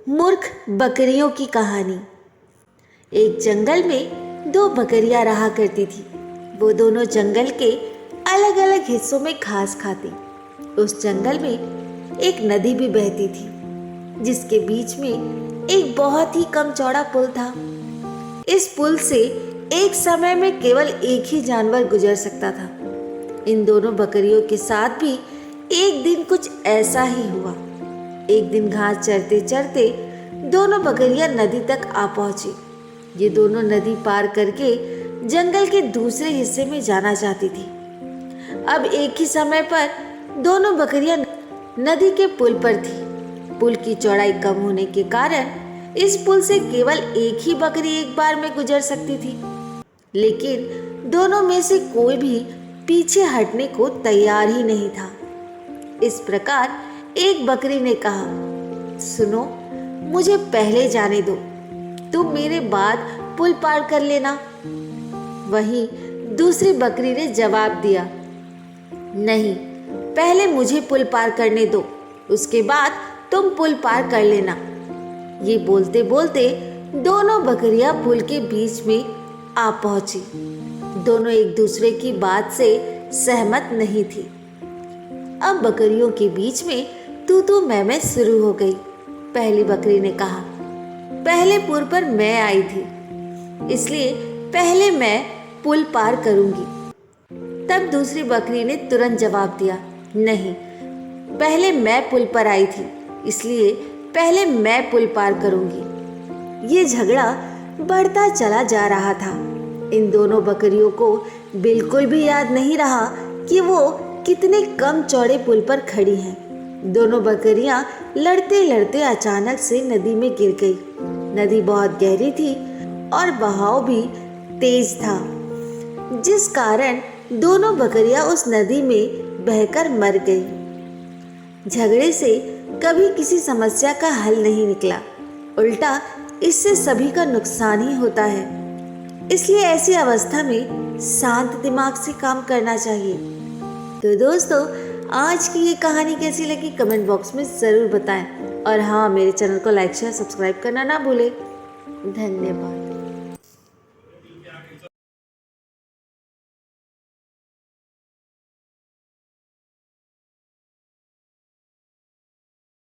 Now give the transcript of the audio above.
मूर्ख बकरियों की कहानी। एक जंगल में दो बकरियां रहा करती थी। वो दोनों जंगल के अलग अलग हिस्सों में घास खाती। उस जंगल में एक नदी भी बहती थी, जिसके बीच में एक बहुत ही कम चौड़ा पुल था। इस पुल से एक समय में केवल एक ही जानवर गुजर सकता था। इन दोनों बकरियों के साथ भी एक दिन कुछ ऐसा ही हुआ। एक दिन घास चरते चरते दोनों बकरियां नदी तक आ पहुंची। ये दोनों नदी पार करके जंगल के दूसरे हिस्से में जाना चाहती थी। अब एक ही समय पर दोनों बकरियां नदी के पुल पर थी। पुल की चौड़ाई कम होने के कारण इस पुल से केवल एक ही बकरी एक बार में गुजर सकती थी, लेकिन दोनों में से कोई भी पीछे हटने को तैयार ही नहीं था। इस प्रकार एक बकरी ने कहा, सुनो, मुझे पहले जाने दो, तुम मेरे बाद पुल पार कर लेना। वहीं दूसरी बकरी ने जवाब दिया, नहीं, पहले मुझे पुल पार करने दो, उसके बाद तुम पुल पार कर लेना। ये बोलते बोलते दोनों बकरियां पुल के बीच में आ पहुंची। दोनों एक दूसरे की बात से सहमत नहीं थी। अब बकरियों के बीच में तू तू मैं शुरू हो गई। पहली बकरी ने कहा, पहले पुल पर मैं आई थी, इसलिए पहले मैं पुल पार करूंगी। तब दूसरी बकरी ने तुरंत जवाब दिया, नहीं, पहले मैं पुल पर आई थी, इसलिए पहले मैं पुल पार करूंगी। ये झगड़ा बढ़ता चला जा रहा था। इन दोनों बकरियों को बिल्कुल भी याद नहीं रहा कि वो कितने कम चौड़े पुल पर खड़ी हैं। दोनों बकरियां लड़ते लड़ते अचानक से नदी में गिर गई। नदी बहुत गहरी थी और बहाव भी तेज था, जिस कारण दोनों बकरियां उस नदी में बहकर मर गई। झगड़े से कभी किसी समस्या का हल नहीं निकला, उल्टा इससे सभी का नुकसान ही होता है। इसलिए ऐसी अवस्था में शांत दिमाग से काम करना चाहिए। तो दोस्तों, आज की ये कहानी कैसी लगी कमेंट बॉक्स में ज़रूर बताएं। और हाँ, मेरे चैनल को लाइक शेयर सब्सक्राइब करना ना भूलें। धन्यवाद।